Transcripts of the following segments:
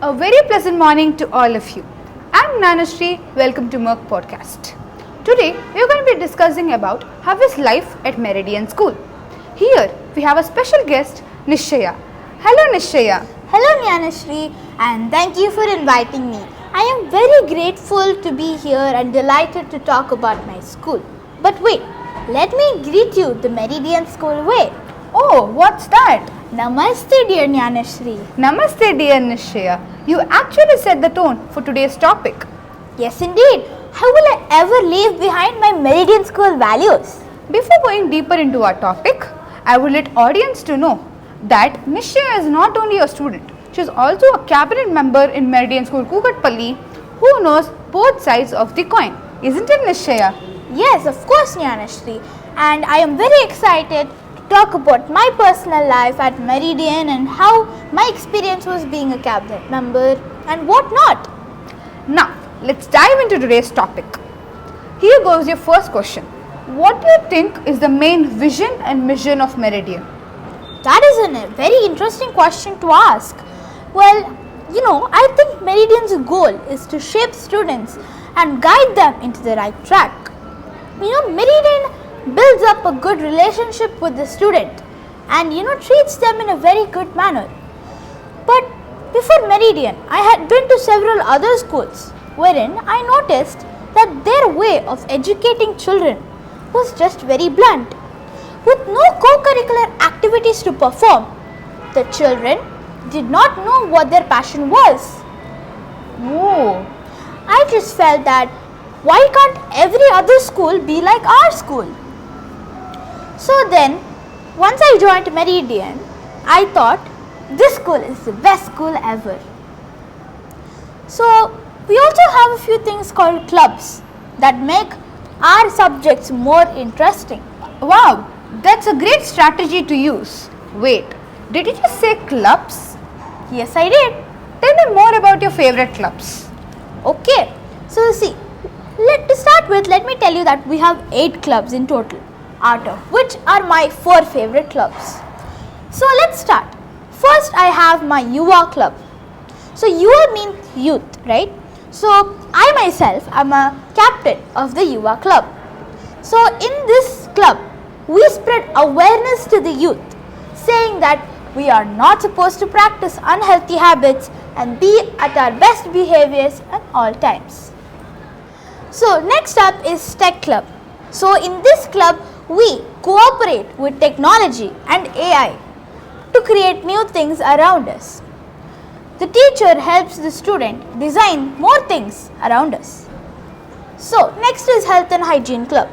A very pleasant morning to all of you. I'm Nanashri. Welcome to Merck Podcast. Today we are going to be discussing about how is life at Meridian School. Here we have a special guest, Nishaya. Hello Nishaya. Hello Nanashri, and thank you for inviting me. I am very grateful to be here and delighted to talk about my school. But wait, let me greet you the Meridian School way. Oh, what's that? Namaste dear Nanashri. Namaste dear Nishaya. You actually set the tone for today's topic. Yes indeed. How will I ever leave behind my Meridian School values? Before going deeper into our topic, I would let audience to know that Nishaya is not only a student, she is also a cabinet member in Meridian School Kukatpally who knows both sides of the coin. Isn't it Nishaya? Yes, of course Nanashri. And I am very excited to talk about my personal life at Meridian and how my experience was being a cabinet member and what not. Now, let's dive into today's topic. Here goes your first question. What do you think is the main vision and mission of Meridian? That is a very interesting question to ask. Well, I think Meridian's goal is to shape students and guide them into the right track. Meridian builds up a good relationship with the student and treats them in a very good manner. But before Meridian, I had been to several other schools wherein I noticed that their way of educating children was just very blunt. With no co-curricular activities to perform, the children did not know what their passion was. Oh, I just felt that why can't every other school be like our school? So then, once I joined Meridian, I thought this school is the best school ever. So, we also have a few things called clubs that make our subjects more interesting. wow, that's a great strategy to use. Wait, did you just say clubs? Yes, I did. Tell me more about your favorite clubs. Okay, so see, to start with, let me tell you that we have 8 clubs in total, out of which are my 4 favorite clubs. So let's start. First, I have my Yuva club. So Yuva means youth, right? So I myself am a captain of the Yuva club. So in this club, we spread awareness to the youth, saying that we are not supposed to practice unhealthy habits and be at our best behaviors at all times. So next up is Tech Club. So in this club, we cooperate with technology and AI to create new things around us. The teacher helps the student design more things around us. So next is Health and Hygiene Club.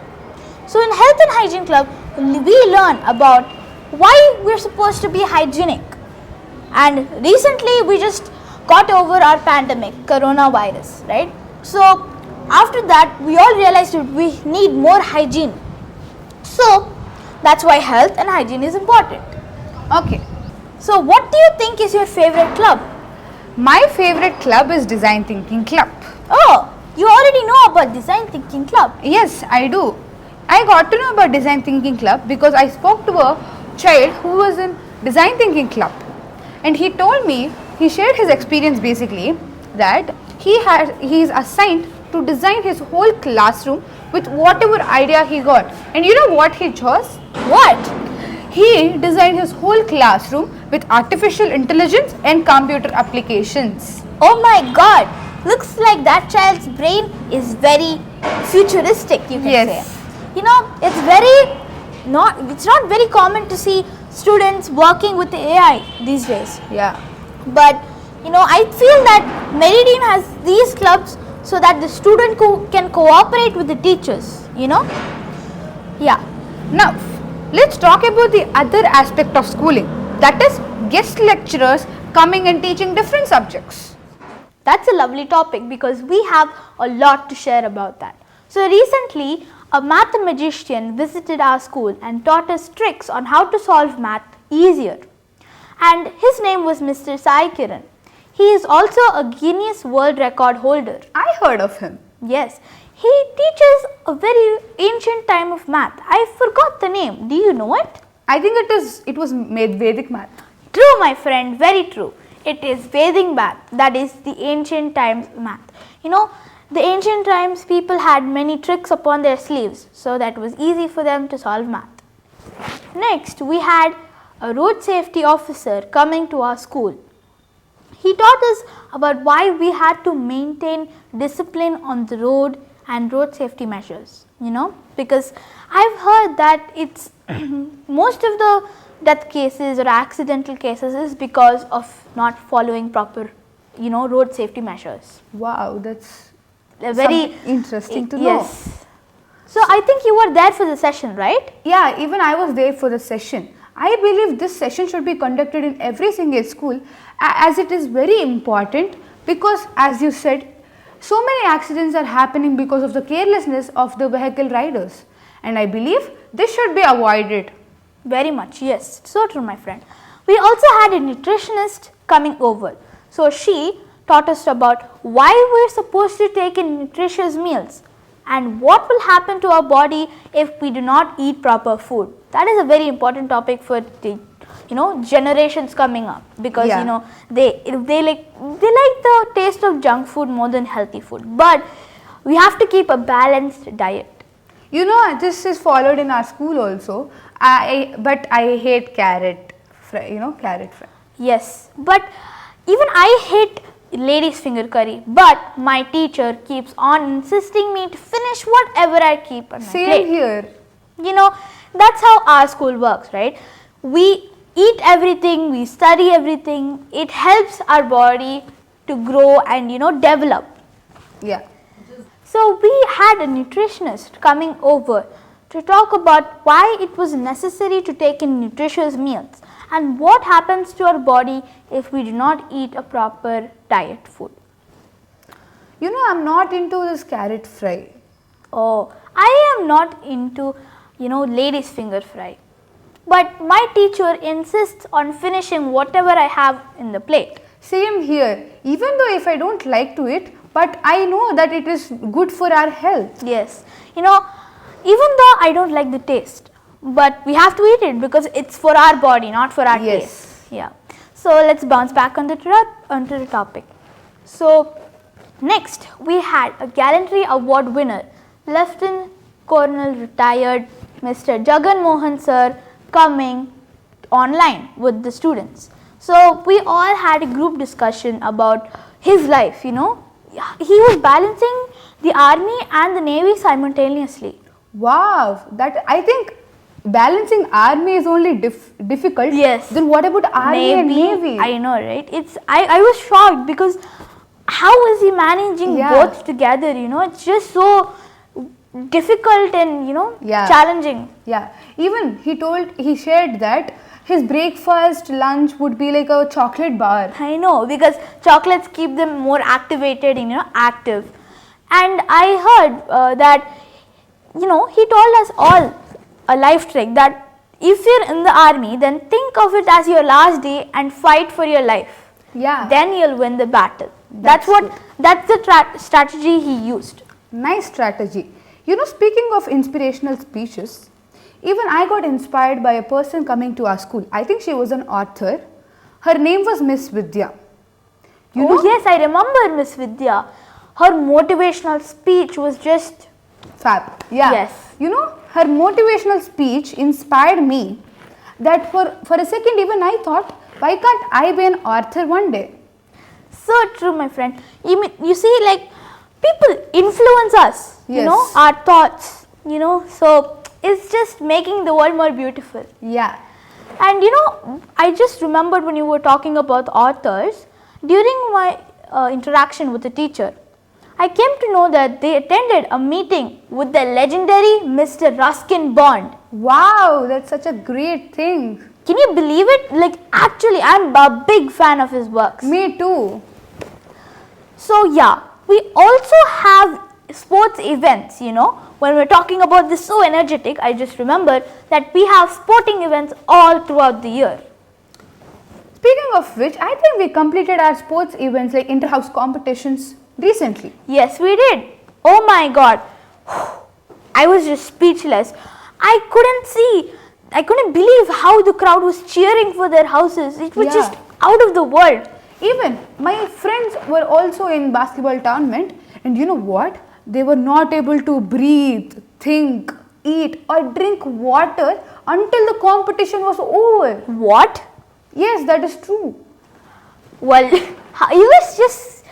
So in Health and Hygiene Club, we learn about why we're supposed to be hygienic. And recently we just got over our pandemic, coronavirus, right? So after that, we all realized that we need more hygiene. So that's why health and hygiene is important. Okay, So what do you think is your favorite club? my favorite club is Design Thinking Club. Oh, you already know about Design Thinking Club. Yes, I do. I got to know about Design Thinking Club because I spoke to a child who was in Design Thinking Club, and he told me, he shared his experience basically, that he is assigned to design his whole classroom with whatever idea he got. And you know what he chose? What? He designed his whole classroom with artificial intelligence and computer applications. Oh my god, looks like that child's brain is very futuristic, you can Yes. say. It's not very common to see students working with AI these days. Yeah. But I feel that Meridian has these clubs so that the student can cooperate with the teachers, Yeah. Now, let's talk about the other aspect of schooling, that is guest lecturers coming and teaching different subjects. That's a lovely topic because we have a lot to share about that. So recently, a mathematician visited our school and taught us tricks on how to solve math easier. And his name was Mr. Sai Kiran. He is also a Guinness World Record holder. I heard of him. Yes, he teaches a very ancient time of math. I forgot the name. Do you know it? I think it was Vedic math. True, my friend, very true. It is Vedic math, that is the ancient times math. The ancient times people had many tricks upon their sleeves, so that was easy for them to solve math. Next, we had a road safety officer coming to our school. He taught us about why we had to maintain discipline on the road and road safety measures, because I've heard that it's most of the death cases or accidental cases is because of not following proper, road safety measures. Wow, that's Very interesting to know. Yes. So I think you were there for the session, right? Yeah, even I was there for the session. I believe this session should be conducted in every single school as it is very important, because as you said, so many accidents are happening because of the carelessness of the vehicle riders, and I believe this should be avoided. Very much, yes. So true, my friend. We also had a nutritionist coming over. So she taught us about why we're supposed to take in nutritious meals and what will happen to our body if we do not eat proper food. That is a very important topic for the generations coming up, because they like the taste of junk food more than healthy food, but we have to keep a balanced diet. This is followed in our school also. But I hate carrot fry, carrot fry. Yes, but even I hate ladies finger curry, but my teacher keeps on insisting me to finish whatever I keep on my plate. Same here. That's how our school works, right? We eat everything, we study everything. It helps our body to grow and develop. Yeah. So we had a nutritionist coming over to talk about why it was necessary to take in nutritious meals and what happens to our body if we do not eat a proper diet food. I'm not into this carrot fry. Oh, I am not into, ladies finger fry. But my teacher insists on finishing whatever I have in the plate. Same here. Even though if I don't like to eat, but I know that it is good for our health. Yes. Even though I don't like the taste, but we have to eat it because it's for our body, not for our taste. Yeah. So let's bounce back onto the topic. So next we had a gallantry award winner, Lieutenant Colonel retired Mr. Jagan Mohan sir, coming online with the students. So we all had a group discussion about his life. He was balancing the army and the navy simultaneously. Wow, that I think balancing army is only difficult. Yes. Then what about army and navy? I know, right? I was shocked because how is he managing both together? It's just so difficult and challenging. Yeah. Even he shared that his breakfast, lunch would be like a chocolate bar. I know, because chocolates keep them more activated and active. And I heard that he told us all a life trick that if you're in the army, then think of it as your last day and fight for your life. Yeah. Then you'll win the battle. That's the strategy he used. Nice strategy. Speaking of inspirational speeches, even I got inspired by a person coming to our school. I think she was an author. Her name was Miss Vidya. Yes, I remember Miss Vidya. Her motivational speech was just fab. Yeah. Yes. Her motivational speech inspired me that for a second even I thought, why can't I be an author one day? So true, my friend. You see, like, people influence us, Yes. our thoughts, so it's just making the world more beautiful. Yeah. And I just remembered when you were talking about authors, during my interaction with the teacher, I came to know that they attended a meeting with the legendary Mr. Ruskin Bond. Wow, that's such a great thing. Can you believe it? Like, actually, I'm a big fan of his works. Me too. So yeah, we also have sports events, when we're talking about this so energetic, I just remembered that we have sporting events all throughout the year. Speaking of which, I think we completed our sports events like inter-house competitions recently. Yes, we did. Oh my god. I was just speechless. I couldn't believe how the crowd was cheering for their houses. It was just out of the world. Even my friends were also in basketball tournament, and you know what? They were not able to breathe, think, eat or drink water until the competition was over. What? Yes, that is true. Well, I was just,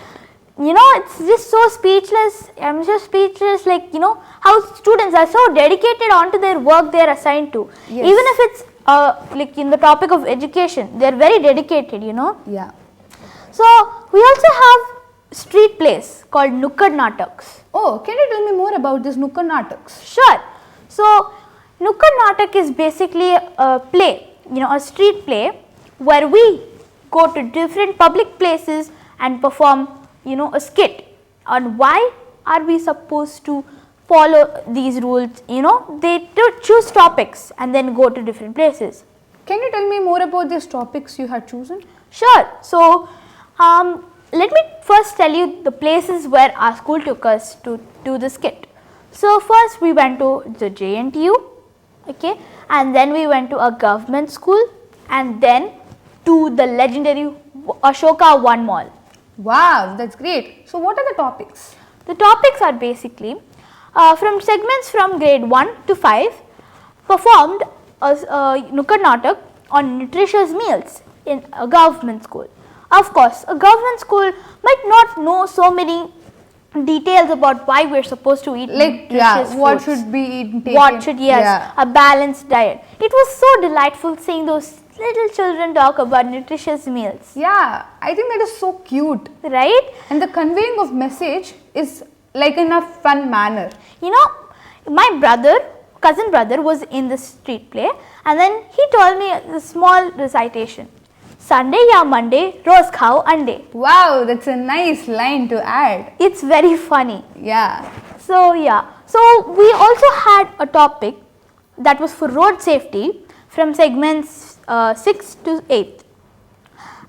it's just so speechless. I'm just speechless, like, how students are so dedicated onto their work they are assigned to. Yes. Even if it's like in the topic of education, they're very dedicated, Yeah. So, we also have street plays called Nukkad Nataks. Oh, can you tell me more about this Nukkad Nataks? Sure. So, Nukkad Natak is basically a play, a street play where we go to different public places and perform, a skit. And why are we supposed to follow these rules? They choose topics and then go to different places. Can you tell me more about these topics you had chosen? Sure. So, let me first tell you the places where our school took us to do the skit. So, first we went to the JNTU, okay, and then we went to a government school and then to the legendary Ashoka One Mall. Wow, that's great. So, what are the topics? The topics are basically from segments from grade 1 to 5 performed a Nukkad Natak on nutritious meals in a government school. Of course, a government school might not know so many details about why we're supposed to eat nutritious what foods. should be eaten, What should, a balanced diet. It was so delightful seeing those little children talk about nutritious meals. Yeah, I think that is so cute. Right? And the conveying of message is like in a fun manner. My cousin brother was in the street play and then he told me a small recitation. Sunday ya Monday, rose khao ande. Wow, that's a nice line to add. It's very funny. Yeah. So, So, we also had a topic that was for road safety from segments 6 to 8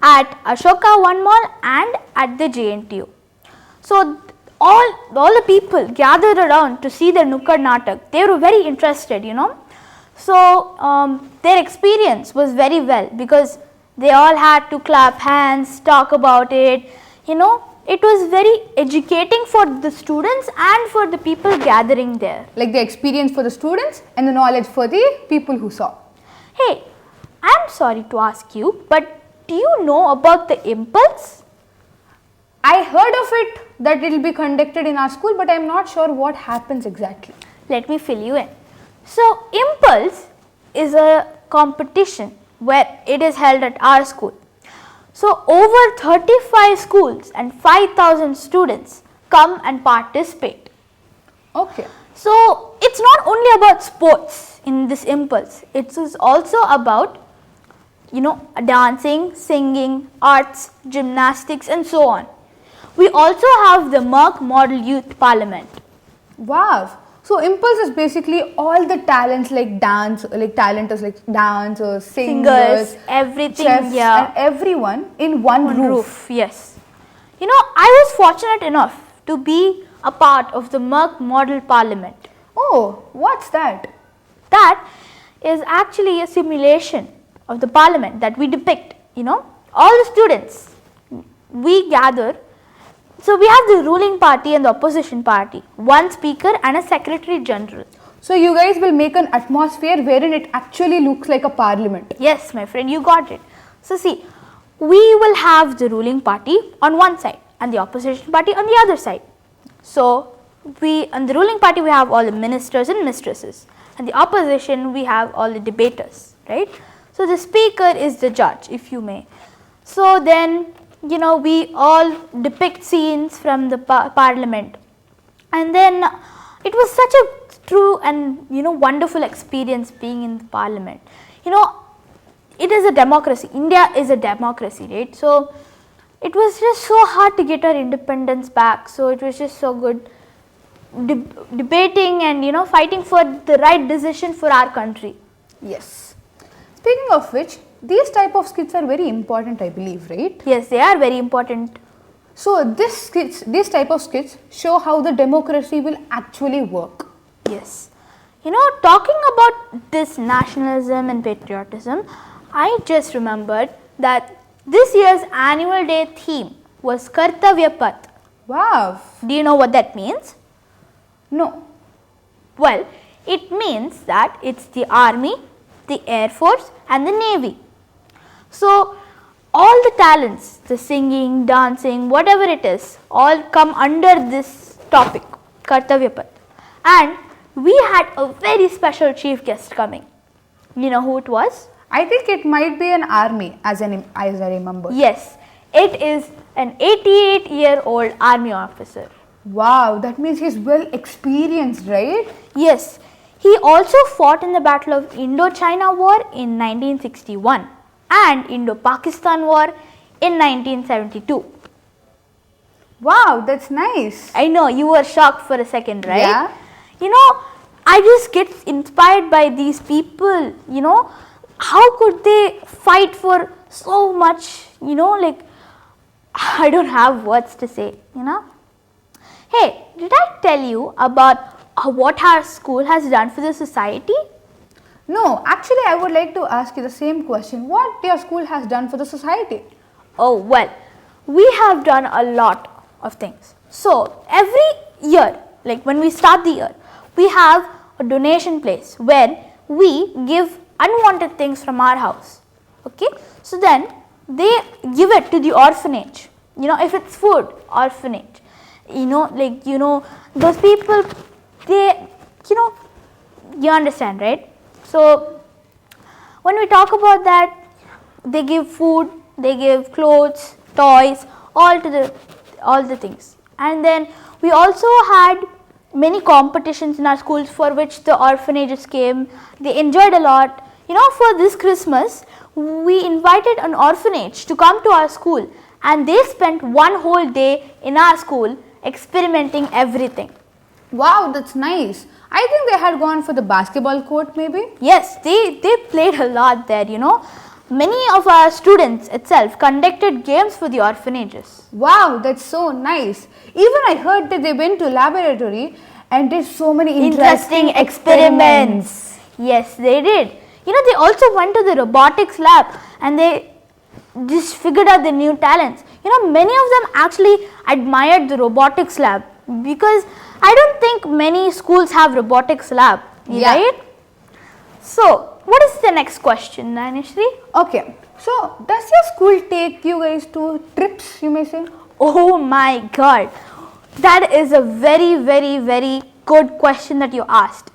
at Ashoka One Mall and at the JNTU. So, all the people gathered around to see the Nukkad Natak. They were very interested, So, their experience was very well because they all had to clap hands, talk about it, It was very educating for the students and for the people gathering there. Like the experience for the students and the knowledge for the people who saw. Hey, I'm sorry to ask you, but do you know about the Impulse? I heard of it that it will be conducted in our school, but I am not sure what happens exactly. Let me fill you in. So, Impulse is a competition where it is held at our school. So, over 35 schools and 5,000 students come and participate. Okay. So, it's not only about sports in this Impulse, it is also about, dancing, singing, arts, gymnastics and so on. We also have the Merck Model Youth Parliament. Wow. So Impulse is basically all the talents like dance, like talenters like dancers, singers, everything, chefs, and everyone in one roof. Yes. I was fortunate enough to be a part of the Merck Model Parliament. Oh, what's that? That is actually a simulation of the parliament that we depict, all the students, we gather. So, we have the ruling party and the opposition party, one speaker and a secretary general. So, you guys will make an atmosphere wherein it actually looks like a parliament. Yes, my friend, you got it. So, see, we will have the ruling party on one side and the opposition party on the other side. So, on the ruling party, we have all the ministers and mistresses, and the opposition, we have all the debaters, right? So, the speaker is the judge, if you may. So, then, we all depict scenes from the parliament, and then it was such a true and wonderful experience being in the parliament. It is a democracy. India is a democracy, right? So it was just so hard to get our independence back. So it was just so good debating and fighting for the right decision for our country. Yes. Speaking of which, these type of skits are very important, I believe, right? Yes, they are very important. So these type of skits show how the democracy will actually work. Yes. Talking about this nationalism and patriotism, I just remembered that This year's annual day theme was Kartavya Path. Wow. Do you know what that means? No. Well, it means that it's the army, the air force and the navy. So, all the talents, the singing, dancing, whatever it is, all come under this topic, Kartavya Path. And we had a very special chief guest coming. You know who it was? I think it might be an army as I remember. Yes, it is an 88-year-old army officer. Wow, that means he's well experienced, right? Yes, he also fought in the Battle of Indochina War in 1961 and Indo-Pakistan War in 1972. Wow, that's nice. I know, you were shocked for a second, right? Yeah. You know, I just get inspired by these people, you know. How could they fight for so much, you know, like, I don't have words to say, you know. Hey, did I tell you about what our school has done for the society? No, actually I would like to ask you the same question. What your school has done for the society? Oh, well, we have done a lot of things. So, every year, like when we start the year, we have a donation place where we give unwanted things from our house. Okay, so then they give it to the orphanage. You know, if it's food, orphanage. You know, like, you know, those people, they, you know, you understand, right? So, when we talk about that, they give food, they give clothes, toys, all the things. And then we also had many competitions in our schools for which the orphanages came. They enjoyed a lot. You know, for this Christmas, we invited an orphanage to come to our school and they spent one whole day in our school experimenting everything. Wow, that's nice. I think they had gone for the basketball court maybe. Yes, they played a lot there, you know. Many of our students itself conducted games for the orphanages. Wow, that's so nice. Even I heard that they went to laboratory and did so many interesting experiments. Yes, they did. You know, they also went to the robotics lab and they just figured out the new talents. You know, many of them actually admired the robotics lab because I don't think many schools have robotics lab, right? So, what is the next question, Nanishri? Okay, so does your school take you guys to trips, you may say? Oh my God, that is a very, very, very good question that you asked.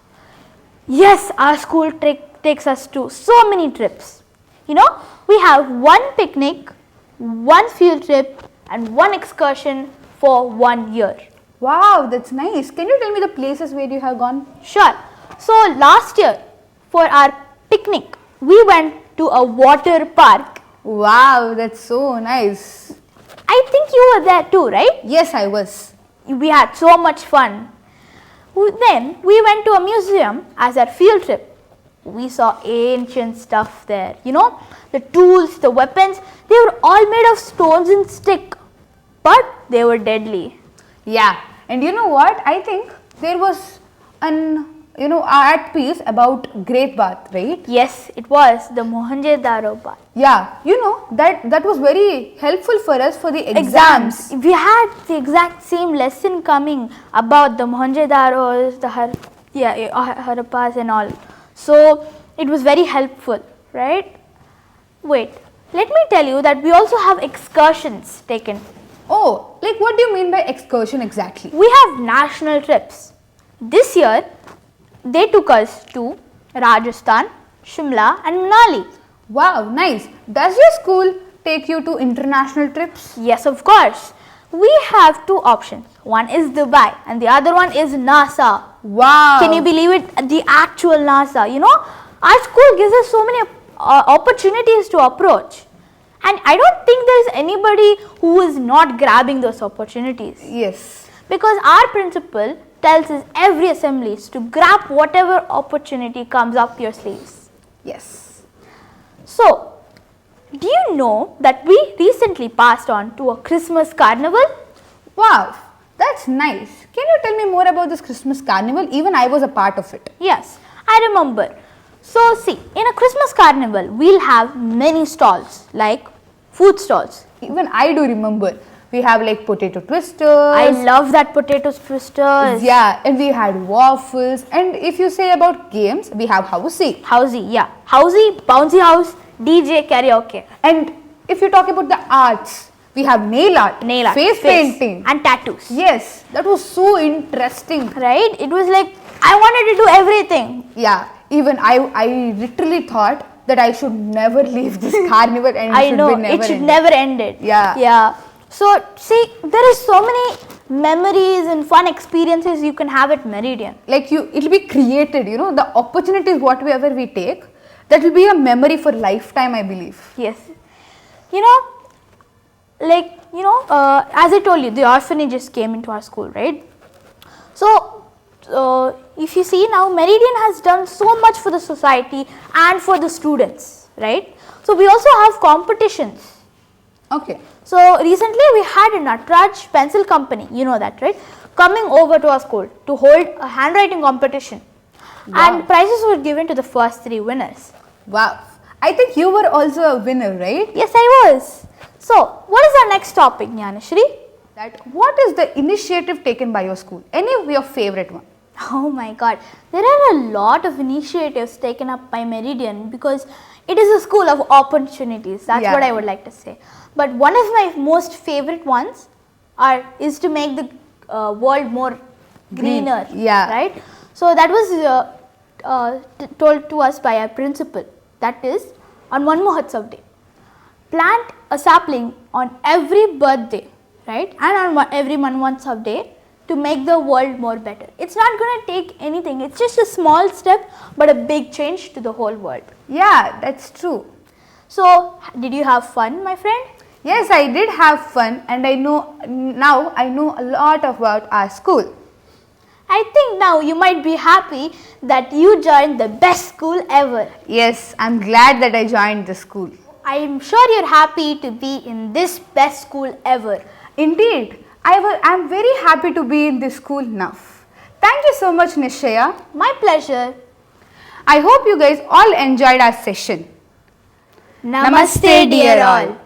Yes, our school takes us to so many trips. You know, we have one picnic, one field trip and one excursion for 1 year. Wow, that's nice. Can you tell me the places where you have gone? Sure. So, last year for our picnic, we went to a water park. Wow, that's so nice. I think you were there too, right? Yes, I was. We had so much fun. Then we went to a museum as our field trip. We saw ancient stuff there. You know, the tools, the weapons, they were all made of stones and stick. But they were deadly. Yeah, and you know what? I think there was an art piece about Great Bath, right? Yes, it was the Mohenjo-daro bath. Yeah, you know, that was very helpful for us for the exams. We had the exact same lesson coming about the Mohenjo-daros, the Harappas and all. So, it was very helpful, right? Wait, let me tell you that we also have excursions taken. Oh, like what do you mean by excursion exactly? We have national trips. This year, they took us to Rajasthan, Shimla and Manali. Wow, nice. Does your school take you to international trips? Yes, of course. We have two options. One is Dubai and the other one is NASA. Wow. Can you believe it? The actual NASA. You know, our school gives us so many opportunities to approach. And I don't think there is anybody who is not grabbing those opportunities. Yes. Because our principal tells us every assemblies to grab whatever opportunity comes up your sleeves. Yes. So, do you know that we recently passed on to a Christmas carnival? Wow, that's nice. Can you tell me more about this Christmas carnival? Even I was a part of it. Yes, I remember. So, see, in a Christmas carnival, we'll have many stalls like food stalls. Even I do remember. We have like potato twisters. I love that potato twisters. Yeah, and we had waffles. And if you say about games, we have housey. Housey, yeah. Housey, bouncy house, DJ, karaoke. And if you talk about the arts, we have nail art, face painting, and tattoos. Yes, that was so interesting. Right? It was like I wanted to do everything. Yeah, even I literally thought that I should never leave this carnival and it should never end it. Yeah. Yeah. So see, there is so many memories and fun experiences you can have at Meridian. Like it'll be created, the opportunities whatever we take, that will be a memory for lifetime, I believe. Yes. As I told you, the orphanages came into our school, right? So, if you see now, Meridian has done so much for the society and for the students, right? So, we also have competitions. Okay. So, recently we had a Natraj pencil company, you know that, right? Coming over to our school to hold a handwriting competition. Wow. And prizes were given to the first 3 winners. Wow. I think you were also a winner, right? Yes, I was. So, what is our next topic, Jnanashri? That what is the initiative taken by your school? Any of your favorite one? Oh my god, there are a lot of initiatives taken up by Meridian because it is a school of opportunities. That's what I would like to say. But one of my most favorite ones is to make the world more greener. Yeah. Right? So that was told to us by our principal. That is on one Mahotsav day. Plant a sapling on every birthday, right? And on every Mahotsav day to make the world more better. It's not going to take anything. It's just a small step, but a big change to the whole world. Yeah, that's true. So, did you have fun, my friend? Yes, I did have fun, and now I know a lot about our school. I think now you might be happy that you joined the best school ever. Yes, I'm glad that I joined the school. I am sure you're happy to be in this best school ever. Indeed, I'm very happy to be in this school now. Thank you so much, Nishaya. My pleasure. I hope you guys all enjoyed our session. Namaste, dear all.